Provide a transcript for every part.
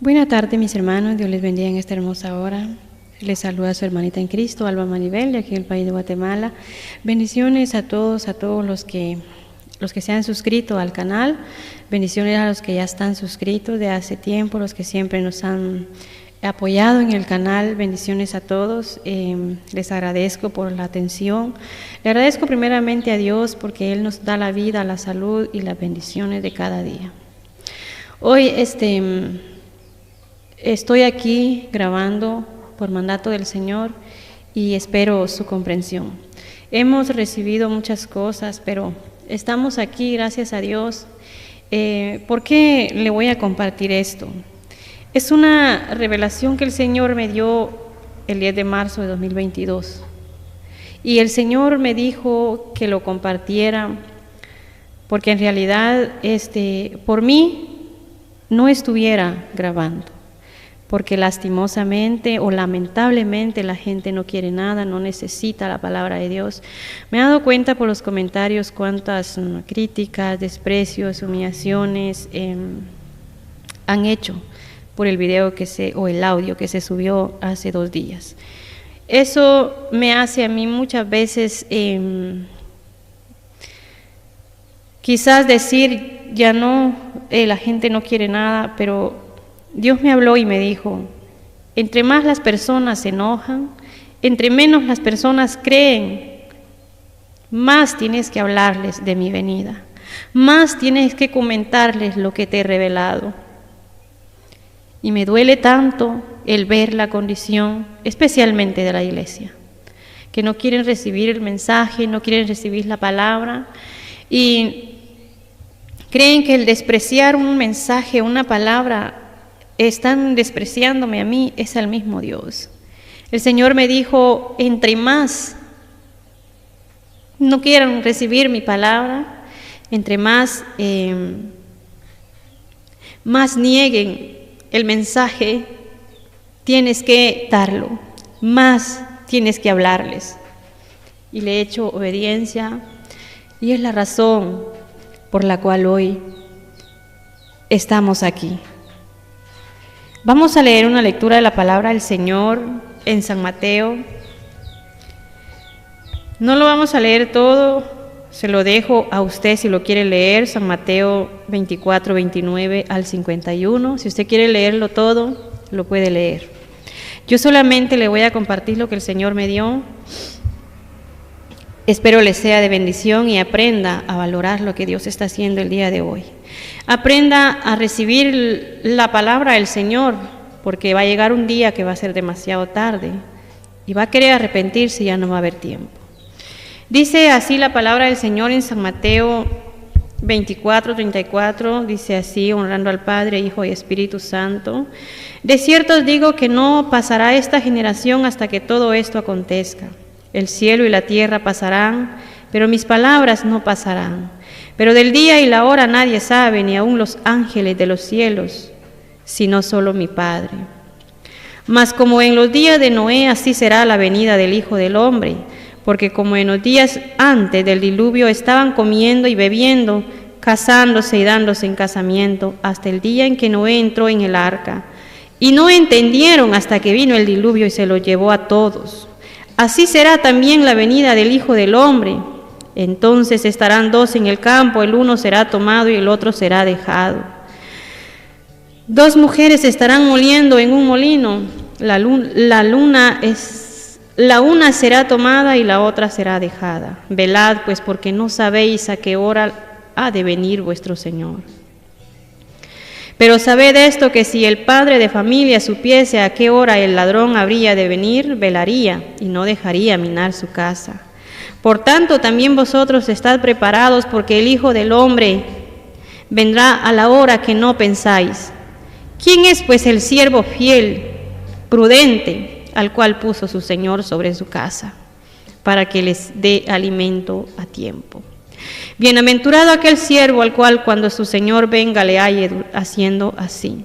Buenas tardes, mis hermanos. Dios les bendiga en esta hermosa hora. Les saluda a su hermanita en Cristo, Alba Maribel, de aquí en el país de Guatemala. Bendiciones a todos los que se han suscrito al canal. Bendiciones a los que ya están suscritos de hace tiempo, los que siempre nos han apoyado en el canal. Bendiciones a todos. Les agradezco por la atención. Le agradezco primeramente a Dios porque Él nos da la vida, la salud y las bendiciones de cada día. Hoy estoy aquí grabando por mandato del Señor y espero su comprensión. Hemos recibido muchas cosas, pero estamos aquí, gracias a Dios. ¿Por qué le voy a compartir esto? Es una revelación que el Señor me dio el 10 de marzo de 2022. Y el Señor me dijo que lo compartiera porque en realidad por mí no estuviera grabando. Porque lastimosamente o lamentablemente la gente no quiere nada, no necesita la palabra de Dios. Me he dado cuenta por los comentarios cuántas críticas, desprecios, humillaciones han hecho por el video o el audio que se subió hace 2 días. Eso me hace a mí muchas veces quizás decir, ya no, la gente no quiere nada, pero Dios me habló y me dijo, entre más las personas se enojan, entre menos las personas creen, más tienes que hablarles de mi venida, más tienes que comentarles lo que te he revelado. Y me duele tanto el ver la condición, especialmente de la iglesia, que no quieren recibir el mensaje, no quieren recibir la palabra y creen que el despreciar un mensaje, una palabra, están despreciándome a mí, es al mismo Dios. El Señor me dijo, entre más no quieran recibir mi palabra, entre más nieguen el mensaje, tienes que darlo, más tienes que hablarles. Y le he hecho obediencia y es la razón por la cual hoy estamos aquí. Vamos a leer una lectura de la palabra del Señor en San Mateo. No lo vamos a leer todo, se lo dejo a usted si lo quiere leer, San Mateo 24, 29 al 51. Si usted quiere leerlo todo, lo puede leer. Yo solamente le voy a compartir lo que el Señor me dio. Espero le sea de bendición y aprenda a valorar lo que Dios está haciendo el día de hoy. Aprenda a recibir la palabra del Señor, porque va a llegar un día que va a ser demasiado tarde y va a querer arrepentirse y ya no va a haber tiempo. Dice así la palabra del Señor en San Mateo 24, 34, dice así, honrando al Padre, Hijo y Espíritu Santo. De cierto os digo que no pasará esta generación hasta que todo esto acontezca. El cielo y la tierra pasarán, pero mis palabras no pasarán. Pero del día y la hora nadie sabe, ni aun los ángeles de los cielos, sino solo mi Padre. Mas como en los días de Noé, así será la venida del Hijo del Hombre, porque como en los días antes del diluvio estaban comiendo y bebiendo, casándose y dándose en casamiento, hasta el día en que Noé entró en el arca. Y no entendieron hasta que vino el diluvio y se lo llevó a todos. Así será también la venida del Hijo del Hombre. Entonces estarán 2 en el campo, el uno será tomado y el otro será dejado. 2 mujeres estarán moliendo en un molino, la una será tomada y la otra será dejada. Velad pues, porque no sabéis a qué hora ha de venir vuestro Señor. Pero sabed esto, que si el padre de familia supiese a qué hora el ladrón habría de venir, velaría y no dejaría minar su casa. Por tanto, también vosotros estad preparados, porque el Hijo del Hombre vendrá a la hora que no pensáis. ¿Quién es pues el siervo fiel, prudente, al cual puso su Señor sobre su casa, para que les dé alimento a tiempo? Bienaventurado aquel siervo al cual cuando su Señor venga le halle haciendo así.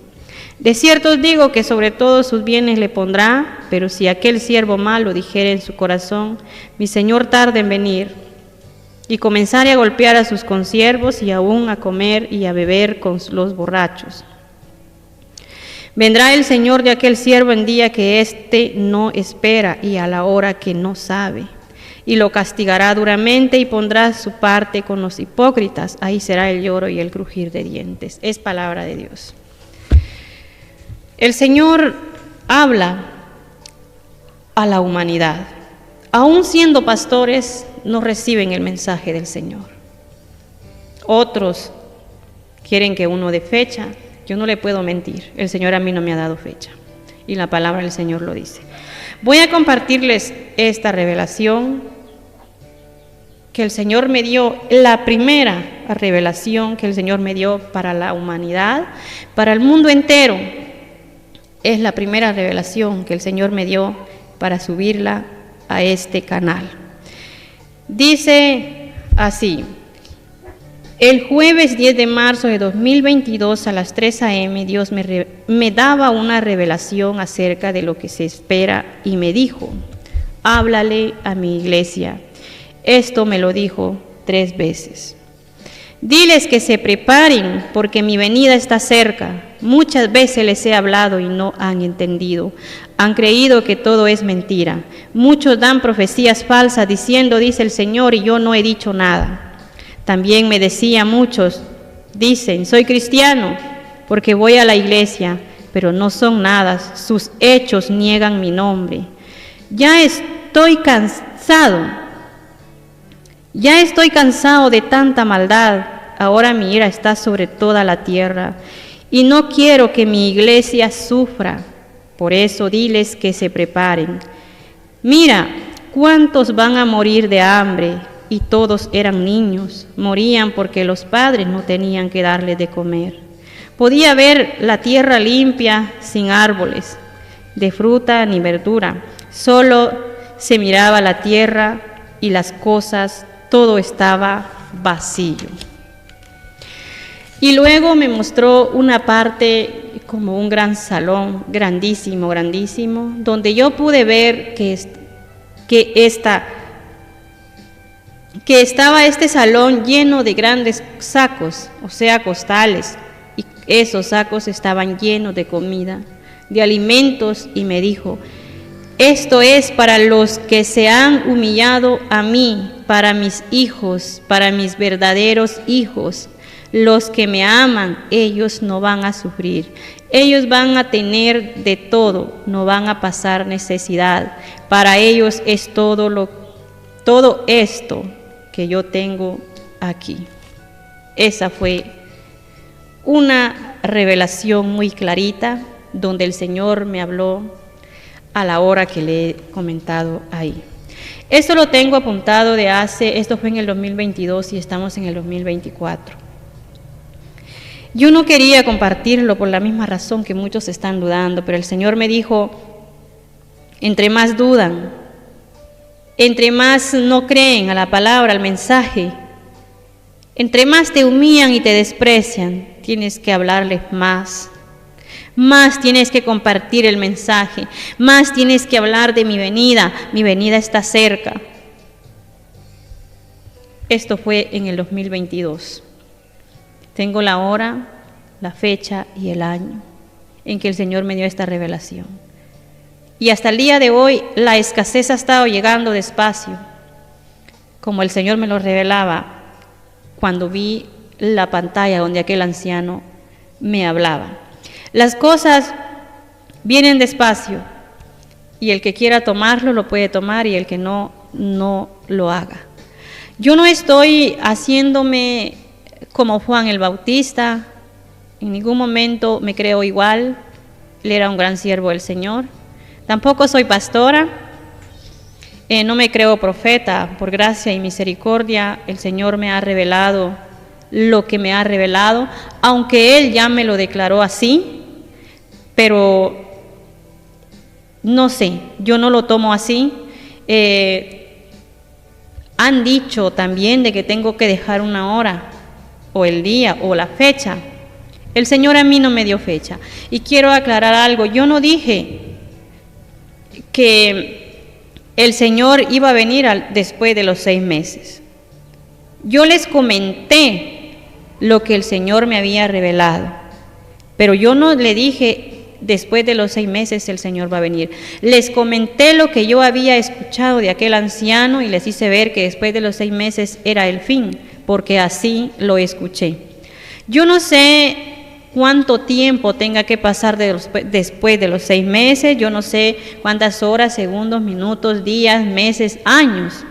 De cierto os digo que sobre todos sus bienes le pondrá, pero si aquel siervo malo dijere en su corazón, mi Señor tarda en venir, y comenzare a golpear a sus consiervos y aún a comer y a beber con los borrachos, Vendrá el Señor de aquel siervo en día que éste no espera y a la hora que no sabe, y lo castigará duramente y pondrá su parte con los hipócritas. Ahí será el lloro y el crujir de dientes. Es palabra de Dios. El Señor habla a la humanidad. Aún siendo pastores, no reciben el mensaje del Señor. Otros quieren que uno dé fecha. Yo no le puedo mentir, el Señor a mí no me ha dado fecha, y la palabra del Señor lo dice. Voy a compartirles esta revelación que el Señor me dio, la primera revelación que el Señor me dio para la humanidad, para el mundo entero. Es la primera revelación que el Señor me dio para subirla a este canal. Dice así: el jueves 10 de marzo de 2022 a las 3 a.m. Dios me daba una revelación acerca de lo que se espera y me dijo: háblale a mi iglesia. Esto me lo dijo 3 veces. Diles que se preparen porque mi venida está cerca. Muchas veces les he hablado y no han entendido. Han creído que todo es mentira. Muchos dan profecías falsas diciendo: dice el Señor, y yo no he dicho nada. También me decían muchos, dicen: soy cristiano porque voy a la iglesia, pero no son nada, sus hechos niegan mi nombre. Ya estoy cansado de tanta maldad, ahora mi ira está sobre toda la tierra y no quiero que mi iglesia sufra, por eso diles que se preparen. Mira, ¿cuántos van a morir de hambre? Y todos eran niños, morían porque los padres no tenían que darles de comer. Podía ver la tierra limpia, sin árboles, de fruta ni verdura. Solo se miraba la tierra y las cosas, todo estaba vacío. Y luego me mostró una parte como un gran salón, grandísimo, grandísimo, donde yo pude ver que estaba este salón lleno de grandes sacos, o sea, costales, y esos sacos estaban llenos de comida, de alimentos, y me dijo: esto es para los que se han humillado a mí, para mis hijos, para mis verdaderos hijos. Los que me aman, ellos no van a sufrir, ellos van a tener de todo, no van a pasar necesidad. Para ellos es todo esto que yo tengo aquí. Esa fue una revelación muy clarita, donde el Señor me habló a la hora que le he comentado ahí. Esto lo tengo apuntado esto fue en el 2022 y estamos en el 2024. Yo no quería compartirlo por la misma razón que muchos están dudando, pero el Señor me dijo: entre más dudan, entre más no creen a la palabra, al mensaje, entre más te humillan y te desprecian, tienes que hablarles más tienes que compartir el mensaje, más tienes que hablar de mi venida está cerca. Esto fue en el 2022. Tengo la hora, la fecha y el año en que el Señor me dio esta revelación. Y hasta el día de hoy la escasez ha estado llegando despacio, como el Señor me lo revelaba cuando vi la pantalla donde aquel anciano me hablaba. Las cosas vienen despacio y el que quiera tomarlo lo puede tomar y el que no, no lo haga. Yo no estoy haciéndome como Juan el Bautista, en ningún momento me creo igual, él era un gran siervo del Señor. Tampoco soy pastora, no me creo profeta. Por gracia y misericordia el Señor me ha revelado lo que me ha revelado, aunque Él ya me lo declaró así, pero no sé, yo no lo tomo así. Han dicho también de que tengo que dejar una hora, o el día, o la fecha. El Señor a mí no me dio fecha. Y quiero aclarar algo, yo no dije que el Señor iba a venir después de los 6 meses. Yo les comenté lo que el Señor me había revelado, pero yo no le dije después de los 6 meses el Señor va a venir. Les comenté lo que yo había escuchado de aquel anciano y les hice ver que después de los 6 meses era el fin, porque así lo escuché. Yo no sé cuánto tiempo tenga que pasar después de los 6 meses, yo no sé cuántas horas, segundos, minutos, días, meses, años,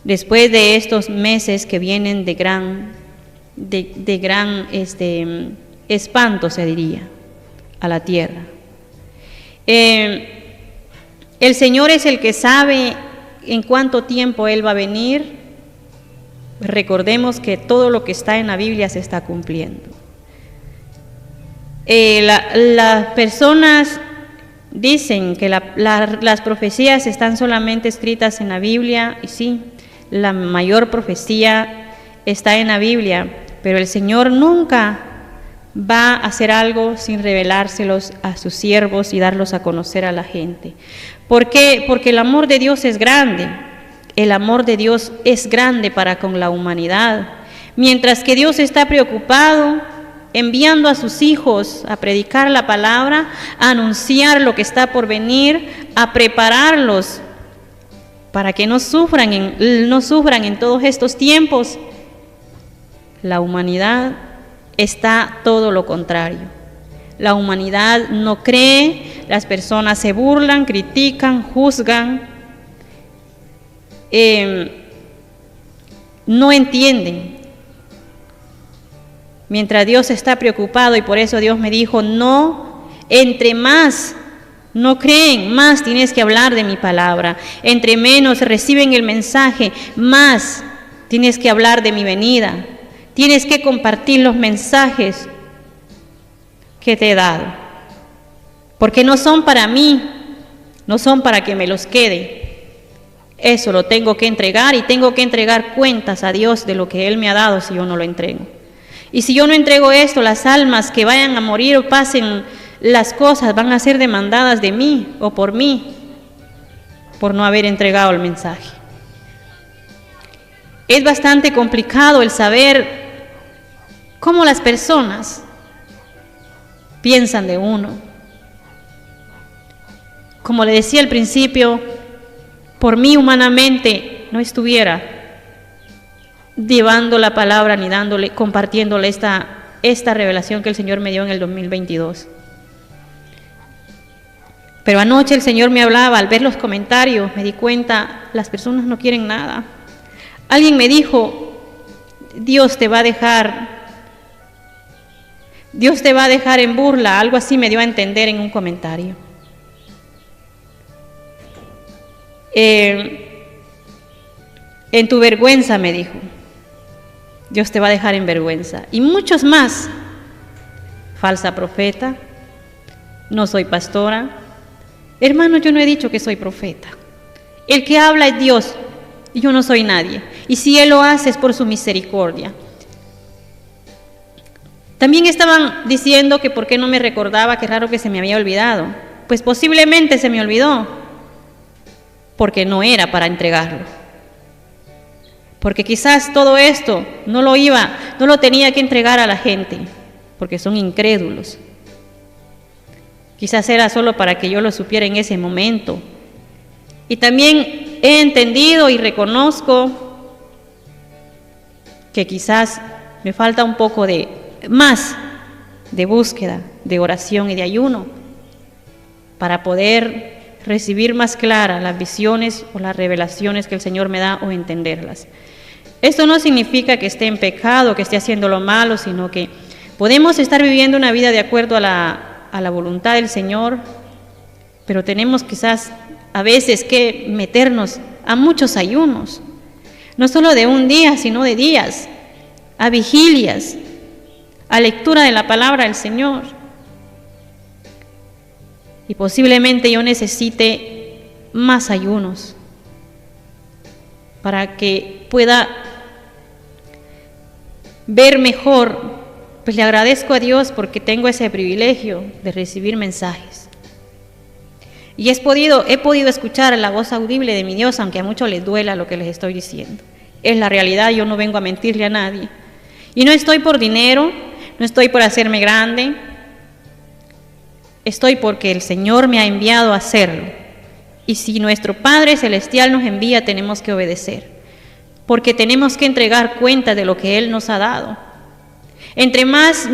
después de estos meses que vienen de gran espanto, se diría, a la tierra. El Señor es el que sabe en cuánto tiempo Él va a venir. Recordemos que todo lo que está en la Biblia se está cumpliendo. Las personas dicen que las profecías están solamente escritas en la Biblia, y sí, la mayor profecía está en la Biblia, pero el Señor nunca va a hacer algo sin revelárselos a sus siervos y darlos a conocer a la gente. ¿Por qué? Porque el amor de Dios es grande. El amor de Dios es grande para con la humanidad. Mientras que Dios está preocupado enviando a sus hijos a predicar la palabra, a anunciar lo que está por venir, a prepararlos para que no sufran en todos estos tiempos, la humanidad está todo lo contrario. La humanidad no cree, las personas se burlan, critican, juzgan, no entienden. Mientras Dios está preocupado, y por eso Dios me dijo, no, entre más no creen, más tienes que hablar de mi palabra. Entre menos reciben el mensaje, más tienes que hablar de mi venida. Tienes que compartir los mensajes que te he dado, porque no son para mí, no son para que me los quede. Eso lo tengo que entregar, y tengo que entregar cuentas a Dios de lo que Él me ha dado si yo no lo entrego. Y si yo no entrego esto, las almas que vayan a morir o pasen las cosas van a ser demandadas de mí o por mí, por no haber entregado el mensaje. Es bastante complicado el saber cómo las personas piensan de uno. Como le decía al principio, por mí humanamente no estuviera llevando la palabra ni compartiéndole esta revelación que el Señor me dio en el 2022. Pero anoche el Señor me hablaba, al ver los comentarios me di cuenta, las personas no quieren nada. Alguien me dijo, Dios te va a dejar en burla, algo así me dio a entender en un comentario. En tu vergüenza, me dijo, Dios te va a dejar en vergüenza. Y muchos más, falsa profeta, no soy pastora. Hermano, yo no he dicho que soy profeta. El que habla es Dios, y yo no soy nadie. Y si Él lo hace es por su misericordia. También estaban diciendo que por qué no me recordaba, que raro que se me había olvidado. Pues posiblemente se me olvidó, porque no era para entregarlo. Porque quizás todo esto no lo tenía que entregar a la gente, porque son incrédulos. Quizás era solo para que yo lo supiera en ese momento. Y también he entendido y reconozco que quizás me falta un poco más de búsqueda, de oración y de ayuno, para poder recibir más claras las visiones o las revelaciones que el Señor me da o entenderlas. Esto no significa que esté en pecado, que esté haciendo lo malo, sino que podemos estar viviendo una vida de acuerdo a la voluntad del Señor, pero tenemos quizás a veces que meternos a muchos ayunos, no solo de un día, sino de días, a vigilias, a lectura de la palabra del Señor. Y posiblemente yo necesite más ayunos para que pueda ver mejor. Pues le agradezco a Dios porque tengo ese privilegio de recibir mensajes. Y he podido escuchar la voz audible de mi Dios, aunque a muchos les duela lo que les estoy diciendo. Es la realidad, yo no vengo a mentirle a nadie. Y no estoy por dinero, no estoy por hacerme grande. estoy porque el Señor me ha enviado a hacerlo. Y si nuestro Padre Celestial nos envía, tenemos que obedecer, porque tenemos que entregar cuenta de lo que Él nos ha dado. Entre más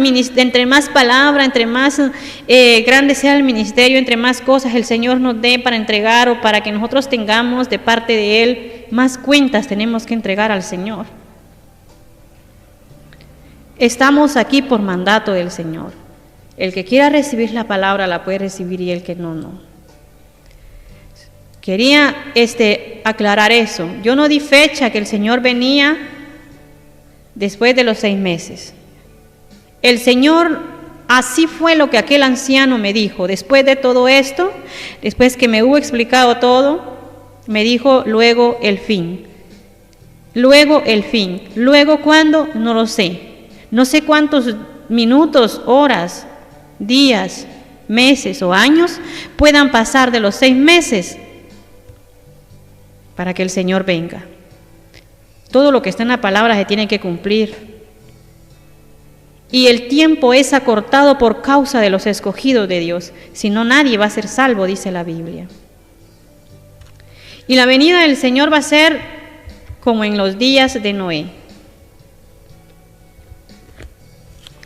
palabra, entre más grande sea el ministerio, entre más cosas el Señor nos dé para entregar o para que nosotros tengamos de parte de Él, más cuentas tenemos que entregar al Señor. Estamos aquí por mandato del Señor. El que quiera recibir la palabra la puede recibir y el que no, no. Quería aclarar eso. Yo no di fecha que el Señor venía después de los 6 meses. El Señor, así fue lo que aquel anciano me dijo. Después de todo esto, después que me hubo explicado todo, me dijo luego el fin. Luego el fin. Luego cuándo, no lo sé. No sé cuántos minutos, horas, días, meses o años puedan pasar de los 6 meses para que el Señor venga. Todo lo que está en la palabra se tiene que cumplir. Y el tiempo es acortado por causa de los escogidos de Dios. Si no, nadie va a ser salvo, dice la Biblia. Y la venida del Señor va a ser como en los días de Noé.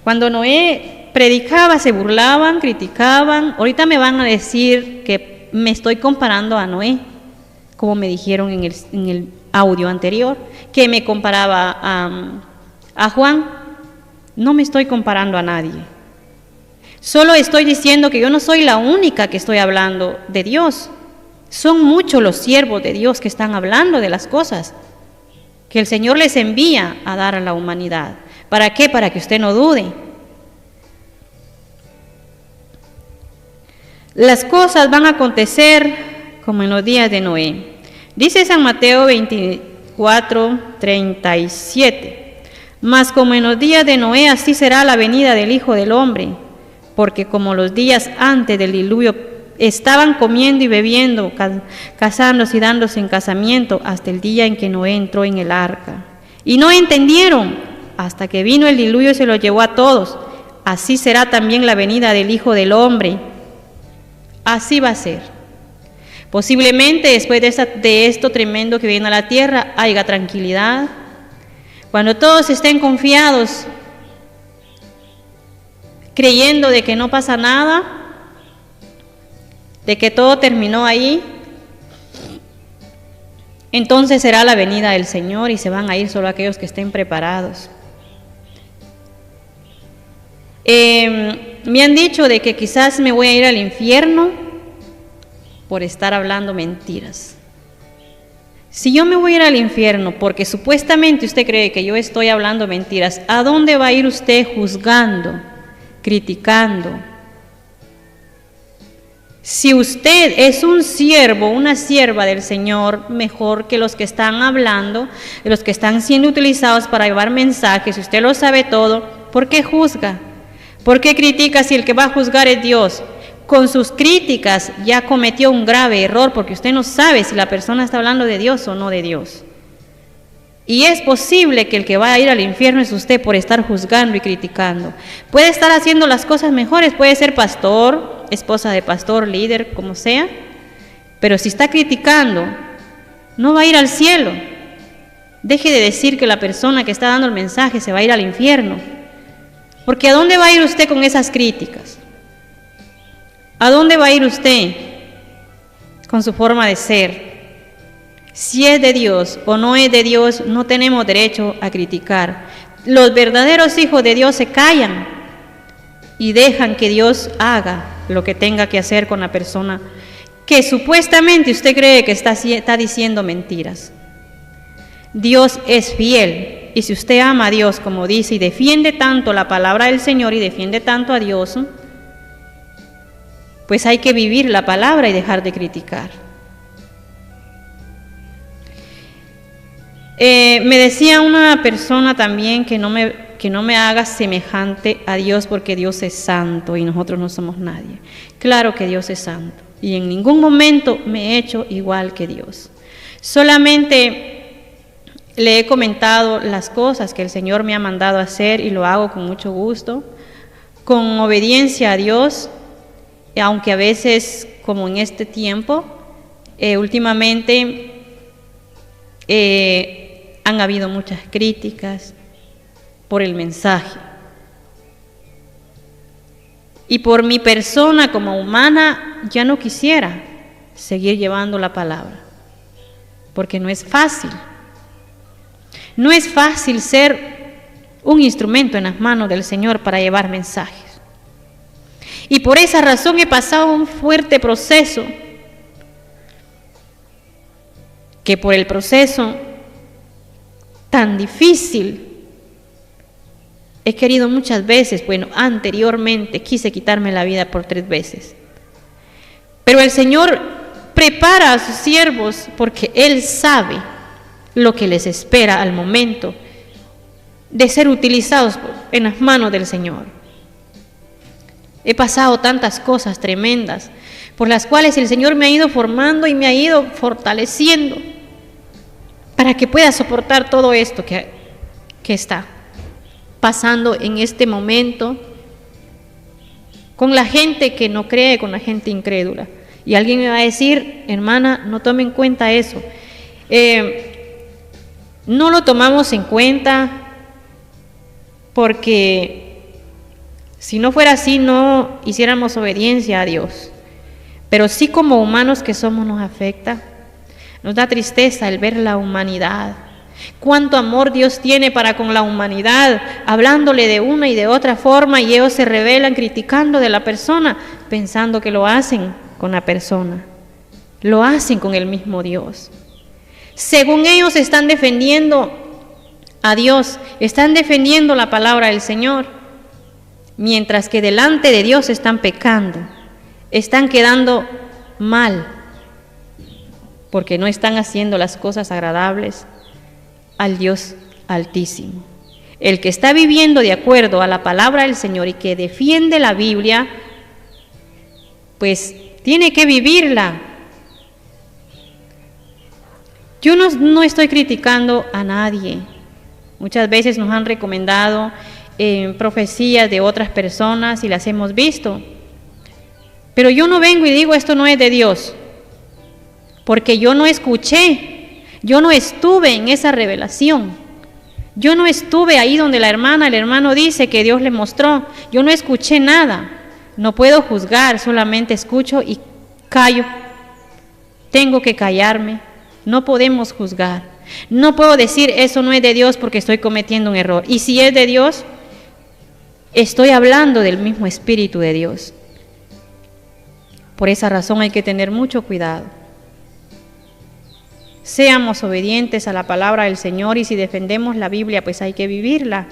Cuando Noé predicaba, se burlaban, criticaban. Ahorita me van a decir que me estoy comparando a Noé, como me dijeron en el audio anterior, que me comparaba a Juan. No me estoy comparando a nadie. Solo estoy diciendo que yo no soy la única que estoy hablando de Dios. Son muchos los siervos de Dios que están hablando de las cosas que el Señor les envía a dar a la humanidad. ¿Para qué? Para que usted no dude. Las cosas van a acontecer como en los días de Noé. Dice San Mateo 24:37. Mas como en los días de Noé, así será la venida del Hijo del Hombre, porque como los días antes del diluvio estaban comiendo y bebiendo, casándose y dándose en casamiento, hasta el día en que Noé entró en el arca. Y no entendieron, hasta que vino el diluvio y se lo llevó a todos. Así será también la venida del Hijo del Hombre. Así va a ser. Posiblemente después de esto tremendo que viene a la tierra, haya tranquilidad. Cuando todos estén confiados, creyendo de que no pasa nada, de que todo terminó ahí, entonces será la venida del Señor y se van a ir solo aquellos que estén preparados. Me han dicho de que quizás me voy a ir al infierno por estar hablando mentiras. Si yo me voy a ir al infierno porque supuestamente usted cree que yo estoy hablando mentiras, ¿a dónde va a ir usted juzgando, criticando? Si usted es un siervo, una sierva del Señor, mejor que los que están hablando, los que están siendo utilizados para llevar mensajes, si usted lo sabe todo, ¿por qué juzga? ¿Por qué critica si el que va a juzgar es Dios? Con sus críticas ya cometió un grave error, porque usted no sabe si la persona está hablando de Dios o no de Dios. Y es posible que el que va a ir al infierno es usted por estar juzgando y criticando. Puede estar haciendo las cosas mejores, puede ser pastor, esposa de pastor, líder, como sea, pero si está criticando, no va a ir al cielo. Deje de decir que la persona que está dando el mensaje se va a ir al infierno, porque ¿a dónde va a ir usted con esas críticas? ¿A dónde va a ir usted con su forma de ser? Si es de Dios o no es de Dios, no tenemos derecho a criticar. Los verdaderos hijos de Dios se callan y dejan que Dios haga lo que tenga que hacer con la persona que supuestamente usted cree que está diciendo mentiras. Dios es fiel, y si usted ama a Dios como dice y defiende tanto la palabra del Señor y defiende tanto a Dios, pues hay que vivir la palabra y dejar de criticar. Me decía una persona también que no me haga semejante a Dios, porque Dios es santo y nosotros no somos nadie. Claro que Dios es santo y en ningún momento me he hecho igual que Dios. Solamente le he comentado las cosas que el Señor me ha mandado a hacer y lo hago con mucho gusto, con obediencia a Dios. aunque a veces, como en este tiempo, últimamente han habido muchas críticas por el mensaje. Y por mi persona como humana, ya no quisiera seguir llevando la palabra, porque no es fácil. No es fácil ser un instrumento en las manos del Señor para llevar mensajes. Y por esa razón he pasado un fuerte proceso, que por el proceso tan difícil he querido muchas veces, bueno, anteriormente quise quitarme la vida por 3 veces. Pero el Señor prepara a sus siervos porque Él sabe lo que les espera al momento de ser utilizados en las manos del Señor. He pasado tantas cosas tremendas por las cuales el Señor me ha ido formando y me ha ido fortaleciendo para que pueda soportar todo esto que está pasando en este momento con la gente que no cree, con la gente incrédula. Y alguien me va a decir, hermana, no tome en cuenta eso. No lo tomamos en cuenta porque si no fuera así no hiciéramos obediencia a Dios. Pero sí, como humanos que somos, nos afecta. Nos da tristeza el ver la humanidad. Cuánto amor Dios tiene para con la humanidad, hablándole de una y de otra forma, y ellos se rebelan criticando de la persona, pensando que lo hacen con la persona, lo hacen con el mismo Dios. Según ellos están defendiendo a Dios, están defendiendo la palabra del Señor, mientras que delante de Dios están pecando, están quedando mal, porque no están haciendo las cosas agradables al Dios Altísimo. El que está viviendo de acuerdo a la palabra del Señor y que defiende la Biblia, pues tiene que vivirla. Yo no estoy criticando a nadie. Muchas veces nos han recomendado profecías de otras personas y las hemos visto. Pero yo no vengo y digo esto no es de Dios, porque yo no escuché. Yo no estuve en esa revelación. Yo no estuve ahí donde el hermano dice que Dios le mostró. Yo no escuché nada. No puedo juzgar, solamente escucho y callo. Tengo que callarme. No podemos juzgar. No puedo decir eso no es de Dios porque estoy cometiendo un error. Y si es de Dios, estoy hablando del mismo Espíritu de Dios. Por esa razón hay que tener mucho cuidado. Seamos obedientes a la palabra del Señor, y si defendemos la Biblia, pues hay que vivirla.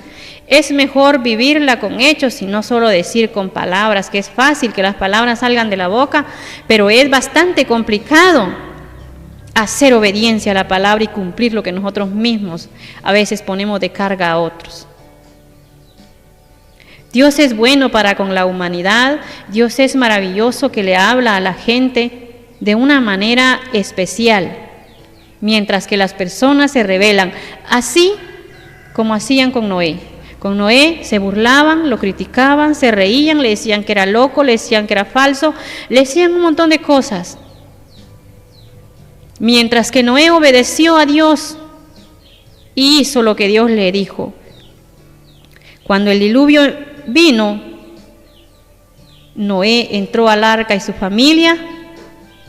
Es mejor vivirla con hechos y no solo decir con palabras, que es fácil que las palabras salgan de la boca, pero es bastante complicado hacer obediencia a la palabra y cumplir lo que nosotros mismos a veces ponemos de carga a otros. Dios es bueno para con la humanidad. Dios es maravilloso, que le habla a la gente de una manera especial, mientras que las personas se rebelan, así como hacían con Noé. Con Noé se burlaban, lo criticaban, se reían, le decían que era loco, le decían que era falso, le decían un montón de cosas. Mientras que Noé obedeció a Dios y hizo lo que Dios le dijo. Cuando el diluvio vino, Noé entró al arca y su familia,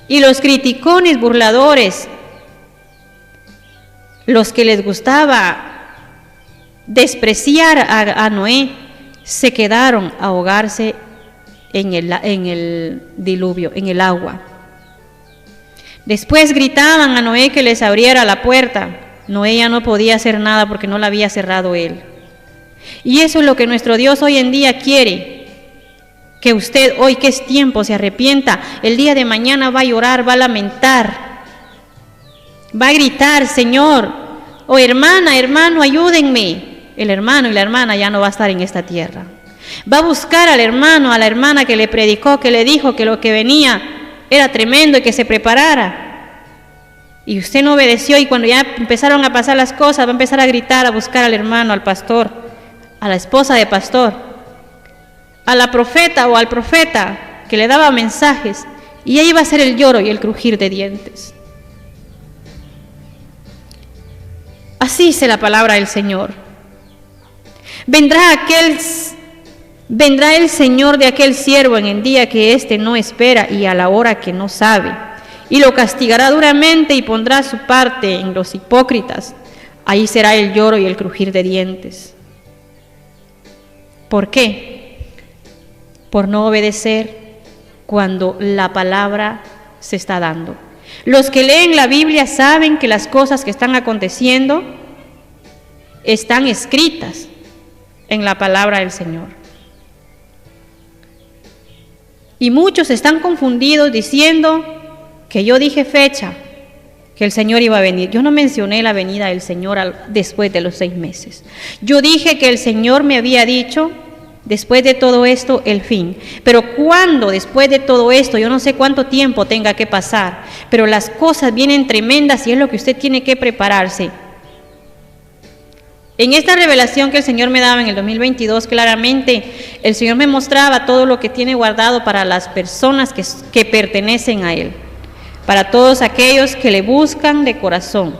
y los criticones, burladores, los que les gustaba despreciar a Noé, se quedaron a ahogarse en el diluvio, en el agua. Después gritaban a Noé que les abriera la puerta. Noé ya no podía hacer nada porque no la había cerrado él. Y eso es lo que nuestro Dios hoy en día quiere. Que usted hoy, que es tiempo, se arrepienta. El día de mañana va a llorar, va a lamentar. Va a gritar, Señor, o hermana, hermano, ayúdenme. El hermano y la hermana ya no va a estar en esta tierra. Va a buscar al hermano, a la hermana que le predicó, que le dijo que lo que venía era tremendo y que se preparara. Y usted no obedeció, y cuando ya empezaron a pasar las cosas, va a empezar a gritar, a buscar al hermano, al pastor, a la esposa de pastor, a la profeta o al profeta, que le daba mensajes, y ahí iba a ser el lloro y el crujir de dientes. Así dice la palabra del Señor. Vendrá el Señor de aquel siervo en el día que éste no espera y a la hora que no sabe, y lo castigará duramente y pondrá su parte en los hipócritas. Ahí será el lloro y el crujir de dientes. ¿Por qué? Por no obedecer cuando la palabra se está dando. Los que leen la Biblia saben que las cosas que están aconteciendo están escritas en la palabra del Señor. Y muchos están confundidos diciendo que yo dije fecha, que el Señor iba a venir. Yo no mencioné la venida del Señor después de los 6 meses. Yo dije que el Señor me había dicho, después de todo esto, el fin. Pero cuando después de todo esto, yo no sé cuánto tiempo tenga que pasar, pero las cosas vienen tremendas y es lo que usted tiene que prepararse. En esta revelación que el Señor me daba en el 2022, claramente el Señor me mostraba todo lo que tiene guardado para las personas que pertenecen a Él, para todos aquellos que le buscan de corazón,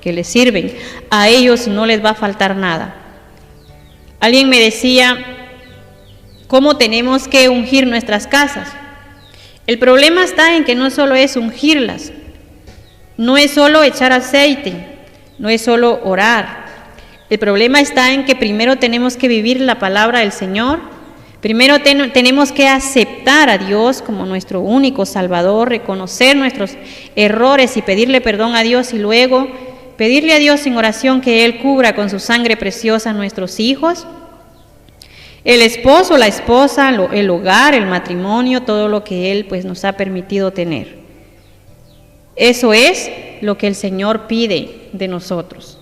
que le sirven. A ellos no les va a faltar nada. Alguien me decía, ¿cómo tenemos que ungir nuestras casas? El problema está en que no solo es ungirlas, no es solo echar aceite, no es solo orar. El problema está en que primero tenemos que vivir la palabra del Señor, primero tenemos que aceptar a Dios como nuestro único Salvador, reconocer nuestros errores y pedirle perdón a Dios, y luego pedirle a Dios en oración que Él cubra con su sangre preciosa a nuestros hijos, el esposo, la esposa, el hogar, el matrimonio, todo lo que Él pues nos ha permitido tener. Eso es lo que el Señor pide de nosotros.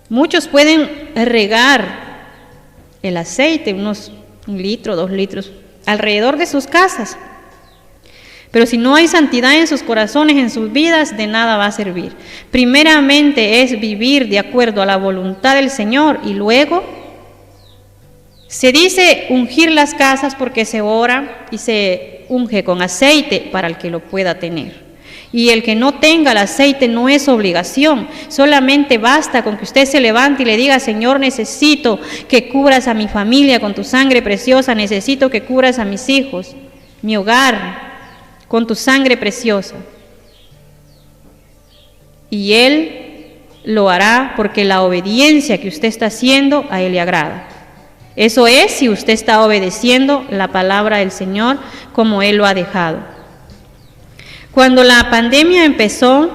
Muchos pueden regar el aceite, unos 1 litro, 2 litros, alrededor de sus casas. Pero si no hay santidad en sus corazones, en sus vidas, de nada va a servir. Primeramente es vivir de acuerdo a la voluntad del Señor, y luego se dice ungir las casas porque se ora y se unge con aceite para el que lo pueda tener. Y el que no tenga el aceite no es obligación, solamente basta con que usted se levante y le diga: Señor, necesito que cubras a mi familia con tu sangre preciosa, necesito que cubras a mis hijos, mi hogar, con tu sangre preciosa. Y Él lo hará porque la obediencia que usted está haciendo a Él le agrada. Eso es si usted está obedeciendo la palabra del Señor como Él lo ha dejado. Cuando la pandemia empezó,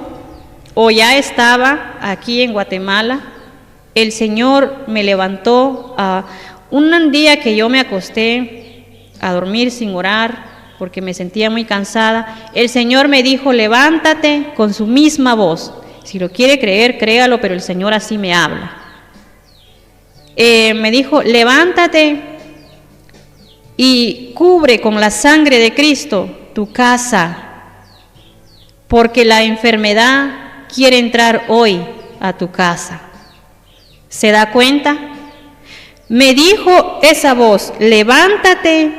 o ya estaba aquí en Guatemala, el Señor me levantó un día que yo me acosté a dormir sin orar porque me sentía muy cansada. El Señor me dijo: levántate, con su misma voz. Si lo quiere creer, créalo, pero el Señor así me habla. Me dijo: levántate y cubre con la sangre de Cristo tu casa, porque la enfermedad quiere entrar hoy a tu casa. ¿Se da cuenta? Me dijo esa voz: levántate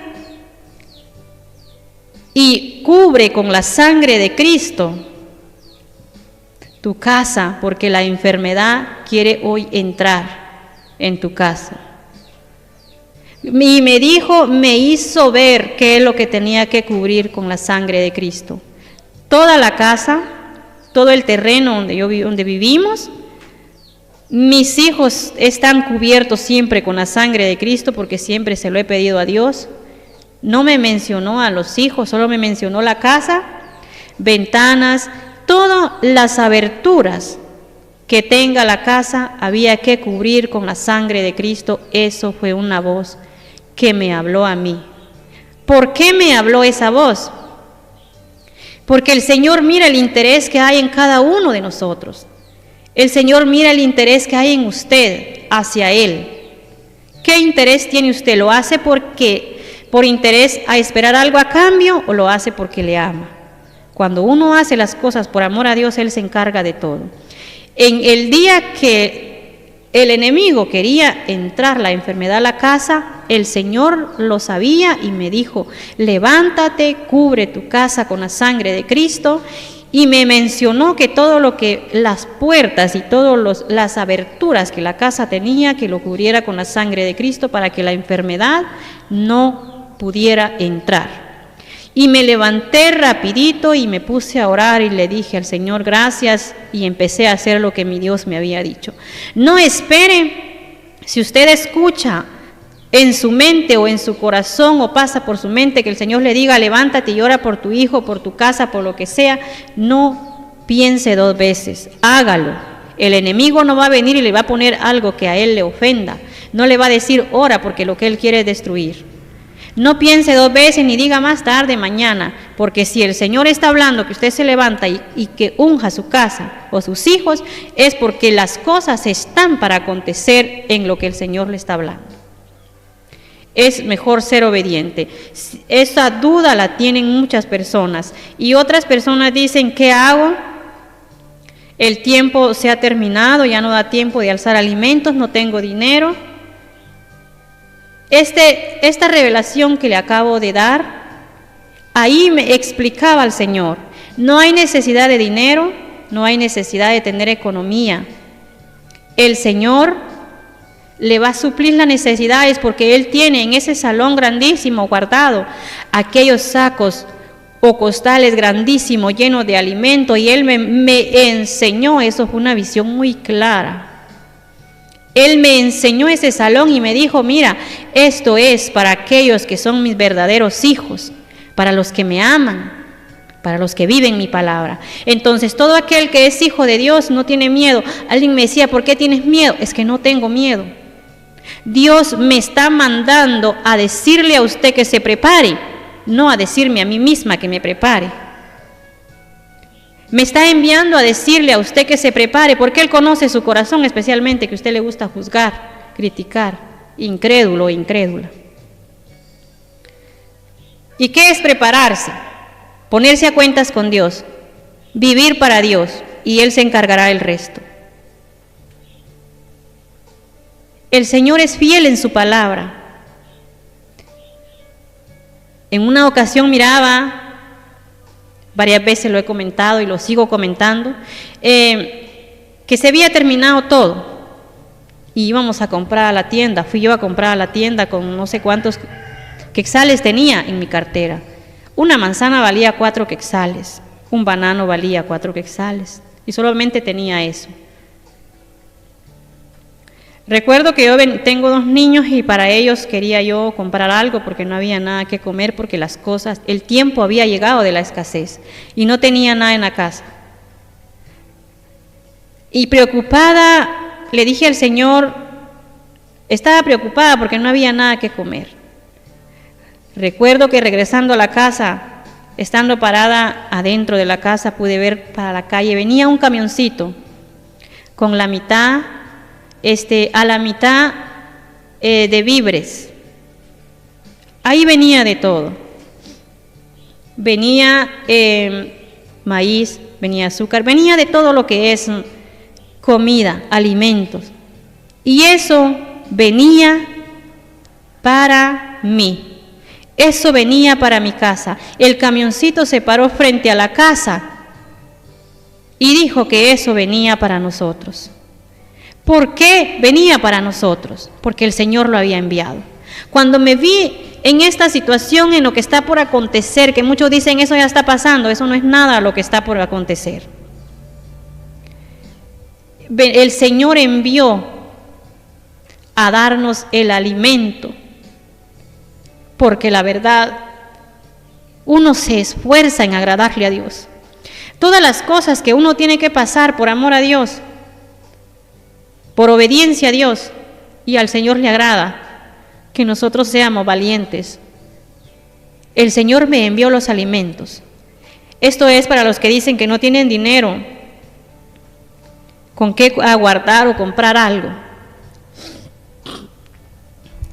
y cubre con la sangre de Cristo tu casa, porque la enfermedad quiere hoy entrar en tu casa. Y me dijo, me hizo ver qué es lo que tenía que cubrir con la sangre de Cristo. Toda la casa, todo el terreno donde vivimos, mis hijos están cubiertos siempre con la sangre de Cristo, porque siempre se lo he pedido a Dios. No me mencionó a los hijos, solo me mencionó la casa, ventanas, todas las aberturas que tenga la casa había que cubrir con la sangre de Cristo. Eso fue una voz que me habló a mí. ¿Por qué me habló esa voz? Porque el Señor mira el interés que hay en cada uno de nosotros. El Señor mira el interés que hay en usted hacia Él. ¿Qué interés tiene usted? ¿Lo hace por interés a esperar algo a cambio, o lo hace porque le ama? Cuando uno hace las cosas por amor a Dios, Él se encarga de todo. En el día que el enemigo quería entrar la enfermedad a la casa, el Señor lo sabía y me dijo, levántate, cubre tu casa con la sangre de Cristo. Y me mencionó que todo lo que las puertas y todas las aberturas que la casa tenía, que lo cubriera con la sangre de Cristo para que la enfermedad no pudiera entrar. Y me levanté rapidito y me puse a orar y le dije al Señor gracias y empecé a hacer lo que mi Dios me había dicho. No espere, si usted escucha en su mente o en su corazón o pasa por su mente que el Señor le diga levántate y ora por tu hijo, por tu casa, por lo que sea, no piense dos veces, hágalo. El enemigo no va a venir y le va a poner algo que a él le ofenda, no le va a decir ora porque lo que él quiere es destruir. No piense dos veces ni diga más tarde, mañana, porque si el Señor está hablando que usted se levanta y que unja su casa o sus hijos, es porque las cosas están para acontecer en lo que el Señor le está hablando. Es mejor ser obediente. Esa duda la tienen muchas personas y otras personas dicen, ¿qué hago? El tiempo se ha terminado, ya no da tiempo de alzar alimentos, no tengo dinero. Esta revelación que le acabo de dar, ahí me explicaba el Señor, no hay necesidad de dinero, no hay necesidad de tener economía. El Señor le va a suplir las necesidades porque Él tiene en ese salón grandísimo guardado aquellos sacos o costales grandísimos llenos de alimento y Él me enseñó, eso fue una visión muy clara. Él me enseñó ese salón y me dijo, mira, esto es para aquellos que son mis verdaderos hijos, para los que me aman, para los que viven mi palabra. Entonces, todo aquel que es hijo de Dios no tiene miedo. Alguien me decía, ¿por qué tienes miedo? Es que no tengo miedo. Dios me está mandando a decirle a usted que se prepare, no a decirme a mí misma que me prepare. Me está enviando a decirle a usted que se prepare, porque Él conoce su corazón, especialmente que a usted le gusta juzgar, criticar, incrédulo o incrédula. ¿Y qué es prepararse? Ponerse a cuentas con Dios, vivir para Dios, y Él se encargará del resto. El Señor es fiel en su palabra. En una ocasión miraba, varias veces lo he comentado y lo sigo comentando, que se había terminado todo y íbamos a comprar a la tienda. Fui yo a comprar a la tienda con no sé cuántos quetzales tenía en mi cartera. Una manzana valía 4 quetzales, un banano valía 4 quetzales y solamente tenía eso. Recuerdo que yo tengo 2 niños y para ellos quería yo comprar algo porque no había nada que comer, porque las cosas, el tiempo había llegado de la escasez y no tenía nada en la casa. Y preocupada, le dije al Señor, estaba preocupada porque no había nada que comer. Recuerdo que regresando a la casa, estando parada adentro de la casa, pude ver para la calle, venía un camioncito con la mitad, a la mitad de víveres. Ahí venía de todo. Venía maíz, venía azúcar, venía de todo lo que es comida, alimentos. Y eso venía para mí. Eso venía para mi casa. El camioncito se paró frente a la casa y dijo que eso venía para nosotros. ¿Por qué venía para nosotros? Porque el Señor lo había enviado. Cuando me vi en esta situación, en lo que está por acontecer, que muchos dicen eso ya está pasando, eso no es nada lo que está por acontecer. El Señor envió a darnos el alimento, porque la verdad, uno se esfuerza en agradarle a Dios. Todas las cosas que uno tiene que pasar por amor a Dios, por obediencia a Dios, y al Señor le agrada que nosotros seamos valientes. El Señor me envió los alimentos. Esto es para los que dicen que no tienen dinero con qué aguardar o comprar algo.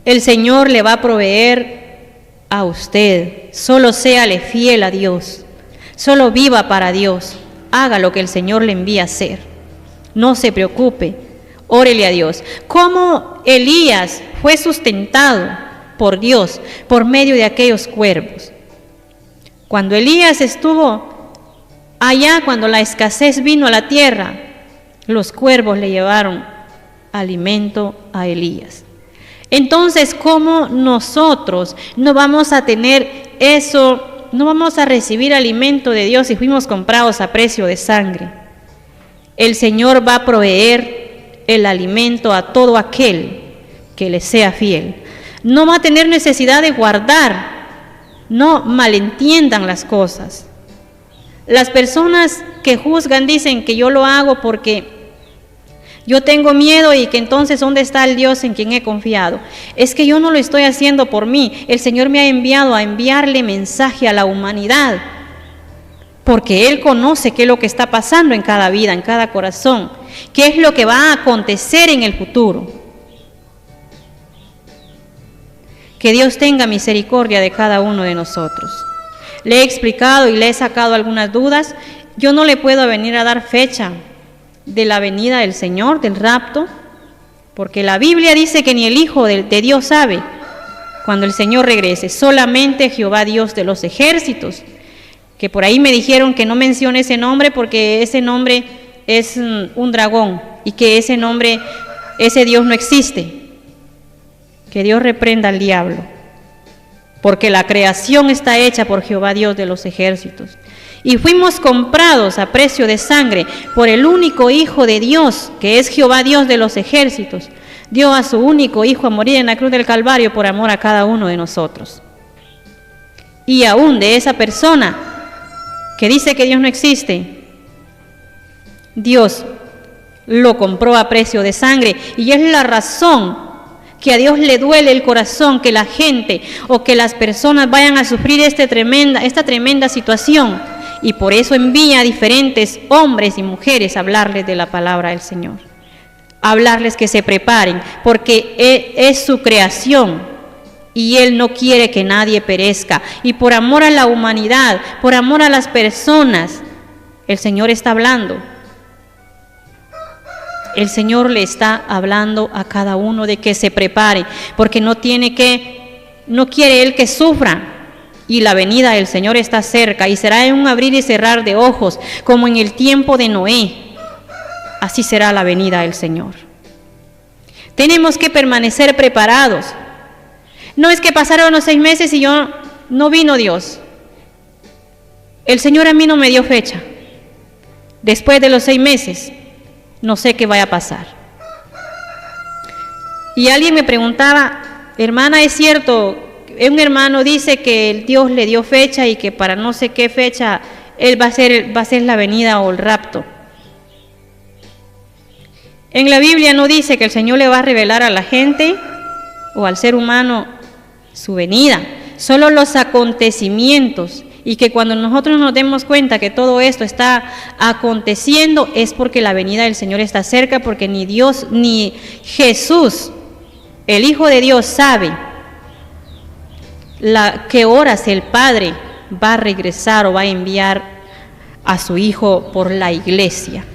El Señor le va a proveer a usted. Solo séale fiel a Dios. Solo viva para Dios. Haga lo que el Señor le envía a hacer. No se preocupe. Órele a Dios. Cómo Elías fue sustentado por Dios por medio de aquellos cuervos. Cuando Elías estuvo allá, cuando la escasez vino a la tierra, los cuervos le llevaron alimento a Elías. Entonces, ¿cómo nosotros no vamos a tener eso, no vamos a recibir alimento de Dios si fuimos comprados a precio de sangre? El Señor va a proveer el alimento a todo aquel que le sea fiel. No va a tener necesidad de guardar. No malentiendan las cosas. Las personas que juzgan dicen que yo lo hago porque yo tengo miedo y que entonces ¿dónde está el Dios en quien he confiado? Es que yo no lo estoy haciendo por mí. El Señor me ha enviado a enviarle mensaje a la humanidad, porque Él conoce qué es lo que está pasando en cada vida, en cada corazón, qué es lo que va a acontecer en el futuro. Que Dios tenga misericordia de cada uno de nosotros. Le he explicado y le he sacado algunas dudas. Yo no le puedo venir a dar fecha de la venida del Señor, del rapto, porque la Biblia dice que ni el Hijo de Dios sabe cuando el Señor regrese, solamente Jehová Dios de los ejércitos, que por ahí me dijeron que no mencione ese nombre porque ese nombre es un dragón y que ese nombre, ese Dios no existe. Que Dios reprenda al diablo, porque la creación está hecha por Jehová Dios de los ejércitos. Y fuimos comprados a precio de sangre por el único Hijo de Dios, que es Jehová Dios de los ejércitos. Dio a su único Hijo a morir en la cruz del Calvario por amor a cada uno de nosotros. Y aún de esa persona que dice que Dios no existe, Dios lo compró a precio de sangre, y es la razón que a Dios le duele el corazón que la gente o que las personas vayan a sufrir esta tremenda situación, y por eso envía a diferentes hombres y mujeres a hablarles de la palabra del Señor, a hablarles que se preparen, porque es su creación y Él no quiere que nadie perezca, y por amor a la humanidad, por amor a las personas, el Señor está hablando. El Señor le está hablando a cada uno de que se prepare, porque no quiere Él que sufra, y la venida del Señor está cerca, y será en un abrir y cerrar de ojos, como en el tiempo de Noé. Así será la venida del Señor. Tenemos que permanecer preparados. No es que pasaron los 6 meses y no vino Dios. El Señor a mí no me dio fecha. Después de los 6 meses, no sé qué vaya a pasar. Y alguien me preguntaba, hermana, ¿es cierto? Un hermano dice que Dios le dio fecha y que para no sé qué fecha Él va a ser la venida o el rapto. En la Biblia no dice que el Señor le va a revelar a la gente o al ser humano su venida, solo los acontecimientos. Y que cuando nosotros nos demos cuenta que todo esto está aconteciendo es porque la venida del Señor está cerca, porque ni Dios ni Jesús, el Hijo de Dios, sabe qué horas el Padre va a regresar o va a enviar a su Hijo por la iglesia.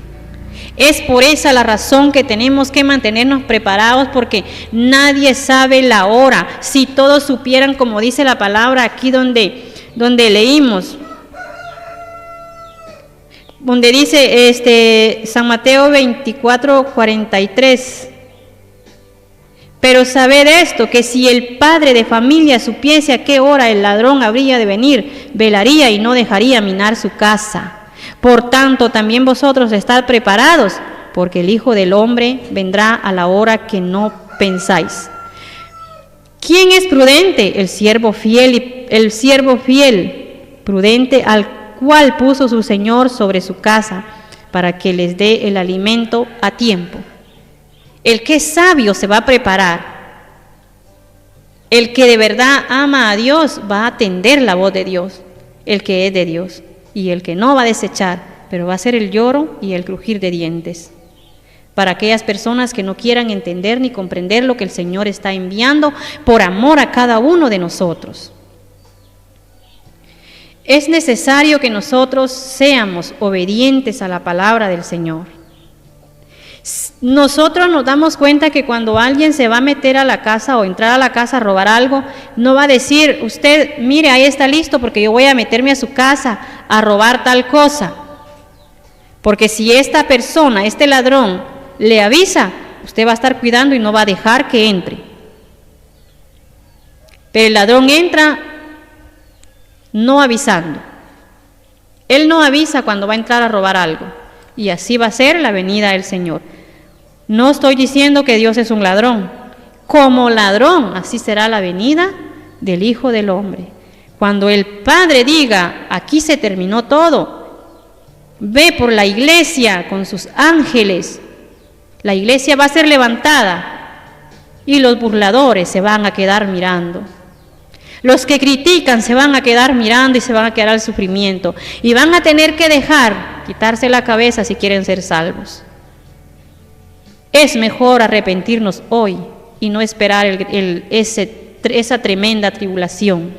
Es por esa la razón que tenemos que mantenernos preparados, porque nadie sabe la hora. Si todos supieran, como dice la palabra aquí donde leímos, donde dice San Mateo 24:43, pero sabed esto, que si el padre de familia supiese a qué hora el ladrón habría de venir, velaría y no dejaría minar su casa. Por tanto, también vosotros estad preparados, porque el Hijo del Hombre vendrá a la hora que no pensáis. ¿Quién es prudente? El siervo fiel, prudente, al cual puso su Señor sobre su casa, para que les dé el alimento a tiempo. El que es sabio se va a preparar. El que de verdad ama a Dios va a atender la voz de Dios, el que es de Dios. Y el que no va a desechar, pero va a ser el lloro y el crujir de dientes. Para aquellas personas que no quieran entender ni comprender lo que el Señor está enviando por amor a cada uno de nosotros. Es necesario que nosotros seamos obedientes a la palabra del Señor. Nosotros nos damos cuenta que cuando alguien se va a meter a la casa o entrar a la casa a robar algo, no va a decir, usted, mire, ahí está listo porque yo voy a meterme a su casa a robar tal cosa. Porque si esta persona, este ladrón, le avisa, usted va a estar cuidando y no va a dejar que entre. Pero el ladrón entra no avisando. Él no avisa cuando va a entrar a robar algo. Y así va a ser la venida del Señor. No estoy diciendo que Dios es un ladrón. Como ladrón, así será la venida del Hijo del Hombre. Cuando el Padre diga, aquí se terminó todo, ve por la iglesia con sus ángeles. La iglesia va a ser levantada y los burladores se van a quedar mirando. Los que critican se van a quedar mirando y se van a quedar al sufrimiento. Y van a tener que quitarse la cabeza si quieren ser salvos. Es mejor arrepentirnos hoy y no esperar esa tremenda tribulación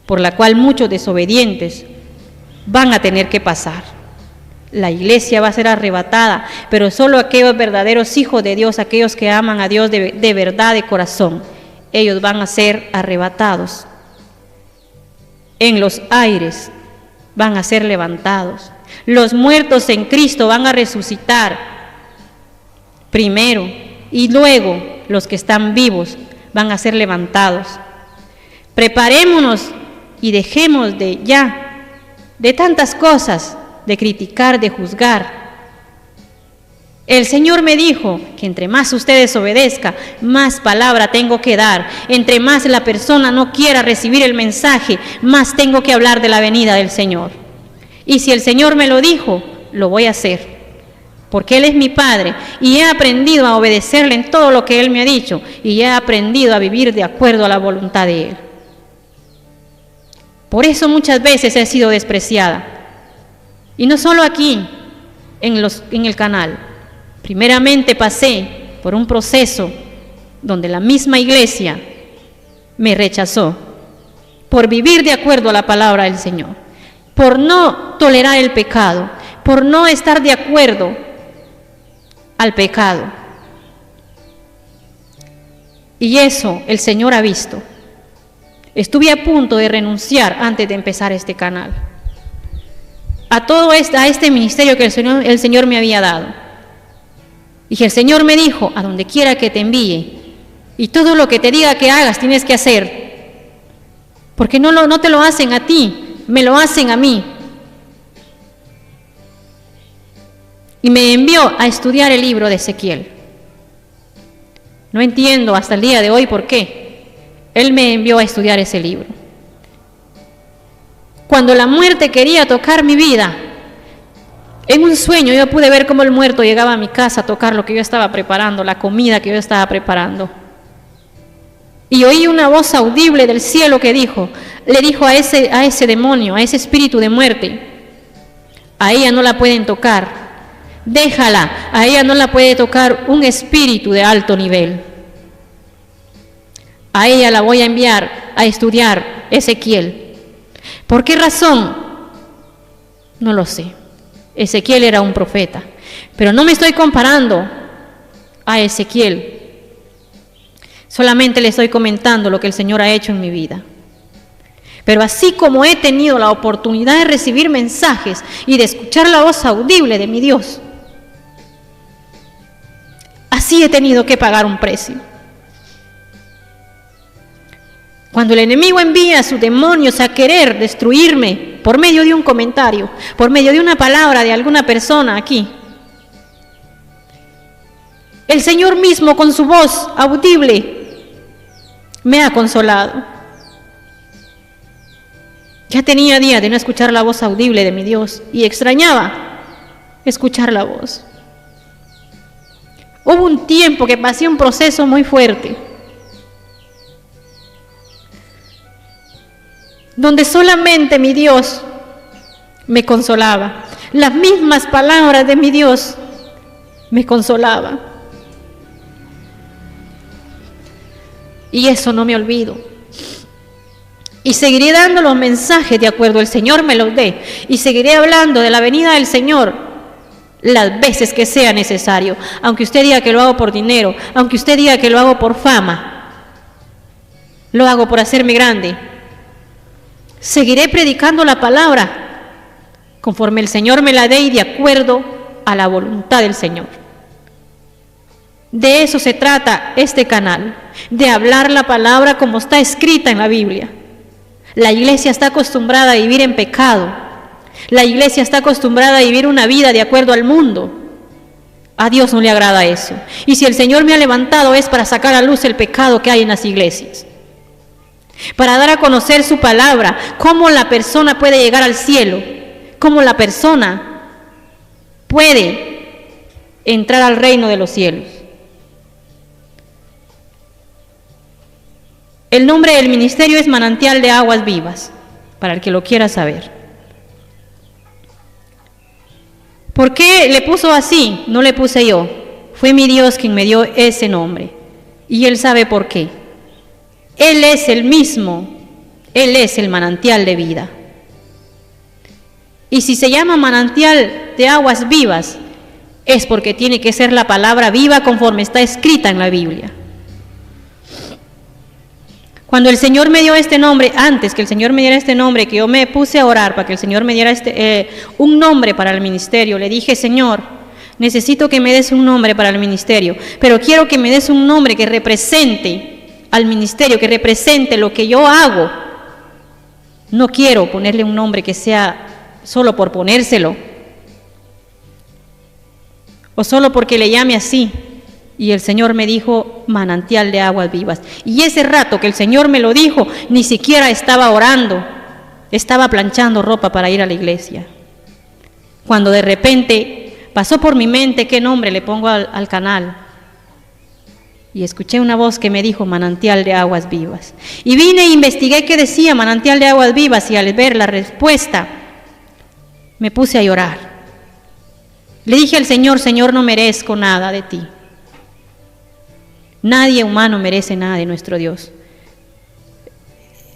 por la cual muchos desobedientes van a tener que pasar. La iglesia va a ser arrebatada, pero solo aquellos verdaderos hijos de Dios, aquellos que aman a Dios de verdad, de corazón, ellos van a ser arrebatados. En los aires van a ser levantados. Los muertos en Cristo van a resucitar primero y luego los que están vivos van a ser levantados. Preparémonos y dejemos de tantas cosas, de criticar, de juzgar. El Señor me dijo que entre más ustedes obedezcan, más palabra tengo que dar. Entre más la persona no quiera recibir el mensaje, más tengo que hablar de la venida del Señor. Y si el Señor me lo dijo, lo voy a hacer, porque Él es mi Padre y he aprendido a obedecerle en todo lo que Él me ha dicho y he aprendido a vivir de acuerdo a la voluntad de Él. Por eso muchas veces he sido despreciada. Y no solo aquí, en el canal. Primeramente pasé por un proceso donde la misma iglesia me rechazó por vivir de acuerdo a la palabra del Señor, por no tolerar el pecado, por no estar de acuerdo al pecado. Y eso el Señor ha visto. Estuve a punto de renunciar antes de empezar este canal, a este ministerio que el Señor me había dado. Y el Señor me dijo, a donde quiera que te envíe, y todo lo que te diga que hagas tienes que hacer, porque no te lo hacen a ti, me lo hacen a mí. Y me envió a estudiar el libro de Ezequiel. No entiendo hasta el día de hoy por qué Él me envió a estudiar ese libro. Cuando la muerte quería tocar mi vida, en un sueño yo pude ver cómo el muerto llegaba a mi casa a tocar lo que yo estaba preparando, la comida que yo estaba preparando. Y oí una voz audible del cielo que le dijo a ese demonio, a ese espíritu de muerte, a ella no la pueden tocar, déjala, a ella no la puede tocar un espíritu de alto nivel. A ella la voy a enviar a estudiar Ezequiel. ¿Por qué razón? No lo sé. Ezequiel era un profeta, pero no me estoy comparando a Ezequiel. Solamente le estoy comentando lo que el Señor ha hecho en mi vida. Pero así como he tenido la oportunidad de recibir mensajes y de escuchar la voz audible de mi Dios, así he tenido que pagar un precio. Cuando el enemigo envía a sus demonios a querer destruirme por medio de un comentario, por medio de una palabra de alguna persona aquí, el Señor mismo con su voz audible me ha consolado. Ya tenía días de no escuchar la voz audible de mi Dios y extrañaba escuchar la voz. Hubo un tiempo que pasé un proceso muy fuerte, donde solamente mi Dios me consolaba. Las mismas palabras de mi Dios me consolaban. Y eso no me olvido. Y seguiré dando los mensajes de acuerdo al Señor me los dé. Y seguiré hablando de la venida del Señor las veces que sea necesario, aunque usted diga que lo hago por dinero, aunque usted diga que lo hago por fama, lo hago por hacerme grande. Seguiré predicando la palabra conforme el Señor me la dé y de acuerdo a la voluntad del Señor. De eso se trata este canal, de hablar la palabra como está escrita en la Biblia. La iglesia está acostumbrada a vivir en pecado. La iglesia está acostumbrada a vivir una vida de acuerdo al mundo. A Dios no le agrada eso. Y si el Señor me ha levantado es para sacar a luz el pecado que hay en las iglesias. Para dar a conocer su palabra, cómo la persona puede llegar al cielo, cómo la persona puede entrar al reino de los cielos. El nombre del ministerio es Manantial de Aguas Vivas, para el que lo quiera saber. ¿Por qué le puso así? No le puse yo. Fue mi Dios quien me dio ese nombre. Y Él sabe por qué. Él es el mismo. Él es el manantial de vida. Y si se llama manantial de aguas vivas, es porque tiene que ser la palabra viva conforme está escrita en la Biblia. Cuando el Señor me dio este nombre, antes que el Señor me diera este nombre, que yo me puse a orar para que el Señor me diera un nombre para el ministerio, le dije: Señor, necesito que me des un nombre para el ministerio, pero quiero que me des un nombre que represente al ministerio, que represente lo que yo hago. No quiero ponerle un nombre que sea solo por ponérselo, o solo porque le llame así. Y el Señor me dijo manantial de aguas vivas. Y ese rato que el Señor me lo dijo, ni siquiera estaba orando, estaba planchando ropa para ir a la iglesia. Cuando de repente pasó por mi mente qué nombre le pongo al canal. Y escuché una voz que me dijo manantial de aguas vivas. Y vine e investigué qué decía manantial de aguas vivas, y al ver la respuesta me puse a llorar. Le dije al Señor: Señor, no merezco nada de ti. Nadie humano merece nada de nuestro Dios.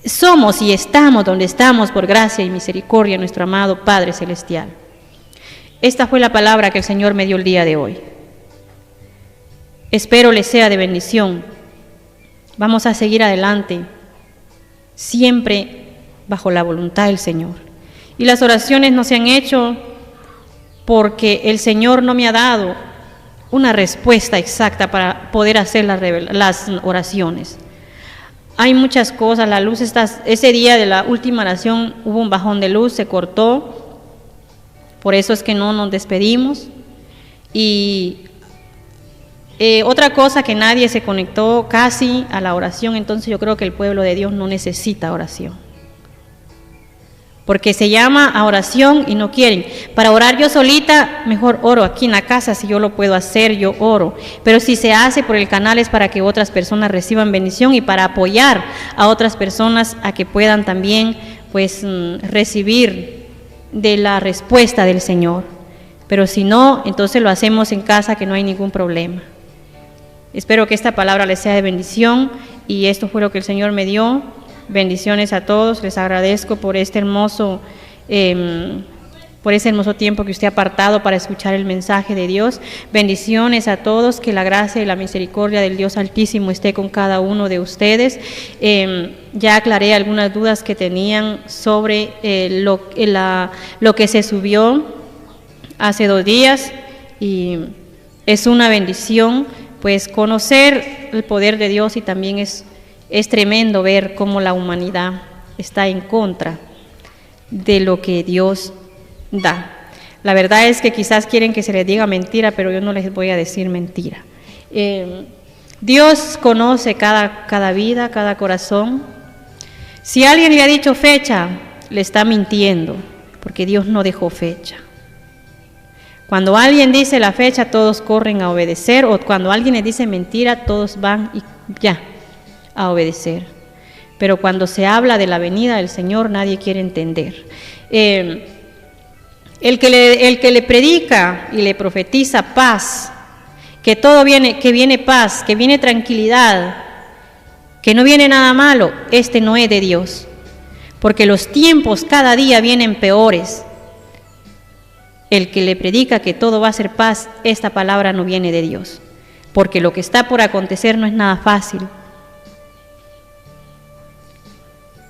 Somos y estamos donde estamos por gracia y misericordia de nuestro amado Padre Celestial. Esta fue la palabra que el Señor me dio el día de hoy. Espero les sea de bendición. Vamos a seguir adelante, siempre bajo la voluntad del Señor. Y las oraciones no se han hecho porque el Señor no me ha dado una respuesta exacta para poder hacer las oraciones. Hay muchas cosas, la luz está, ese día de la última oración hubo un bajón de luz, se cortó, por eso es que no nos despedimos. Y otra cosa, que nadie se conectó casi a la oración, entonces yo creo que el pueblo de Dios no necesita oración. Porque se llama a oración y no quieren. Para orar yo solita, mejor oro aquí en la casa. Si yo lo puedo hacer, yo oro. Pero si se hace por el canal es para que otras personas reciban bendición y para apoyar a otras personas a que puedan también pues recibir de la respuesta del Señor. Pero si no, entonces lo hacemos en casa, que no hay ningún problema. Espero que esta palabra les sea de bendición, y esto fue lo que el Señor me dio. Bendiciones a todos, les agradezco por ese hermoso tiempo que usted ha apartado para escuchar el mensaje de Dios. Bendiciones a todos, que la gracia y la misericordia del Dios Altísimo esté con cada uno de ustedes. Ya aclaré algunas dudas que tenían sobre lo que se subió hace 2 días, y es una bendición pues conocer el poder de Dios, y también es tremendo ver cómo la humanidad está en contra de lo que Dios da. La verdad es que quizás quieren que se les diga mentira, pero yo no les voy a decir mentira. Dios conoce cada vida, cada corazón. Si alguien le ha dicho fecha, le está mintiendo, porque Dios no dejó fecha. Cuando alguien dice la fecha, todos corren a obedecer, o cuando alguien le dice mentira, todos van y ya a obedecer. Pero cuando se habla de la venida del Señor, nadie quiere entender. El que le predica y le profetiza paz, que todo viene, que viene paz, que viene tranquilidad, que no viene nada malo, no es de Dios, porque los tiempos cada día vienen peores. el que le predica que todo va a ser paz, esta palabra no viene de Dios, porque lo que está por acontecer no es nada fácil.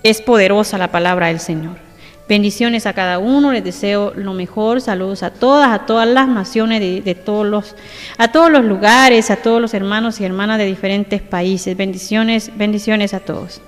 Es poderosa la palabra del Señor. Bendiciones a cada uno, les deseo lo mejor, saludos a todas las naciones a todos los lugares, a todos los hermanos y hermanas de diferentes países. Bendiciones a todos.